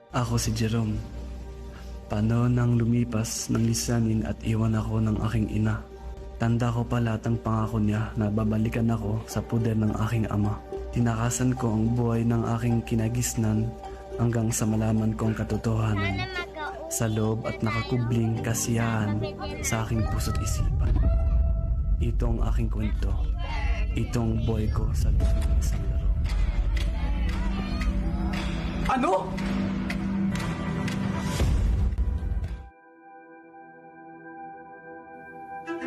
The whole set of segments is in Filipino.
Ako si Jerome. Panahon nang lumipas ng lisanin at iwan ako ng aking ina. Tanda ko pa lahat ng pangako niya na babalikan ako sa puder ng aking ama. Tinakasan ko ang buhay ng aking kinagisnan hanggang sa malaman ko ang katotohanan sa loob at nakakubling kasiyahan sa aking puso't isipan. Ito ang aking kwento. Itong buhay ko sa loob ng isang laro. Ano?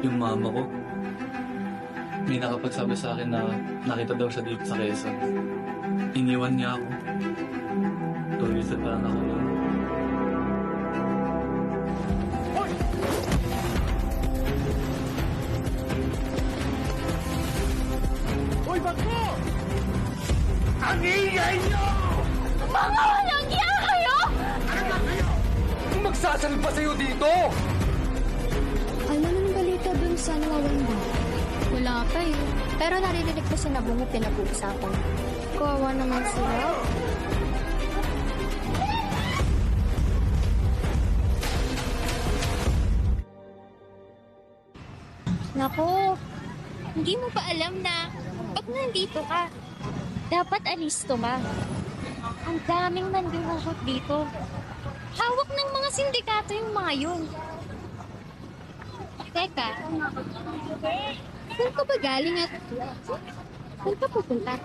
Yung mama ko, may nakapagsabi sa akin na nakita daw siya dito sa Quezon. Iniwan niya ako. 2 years pa lang ako nun. Hoy, Bagmo! Ang ingay niyo! Mga walang iya kayo! Ano ba kayo? Magsasalba sa'yo dito! Ano nang balita dun sa nawawanda? Wala pa eh. Pero naririnig ko sa nabungo pinag-uusapan. Kawawa naman sila. Naku, hindi mo ba alam na pag nandito ka, dapat alisto ka. Ang daming nanduhukot dito. Hawak ng mga sindikato yung mga yun. Teka, saan ka ba galing at saan ka pupunta?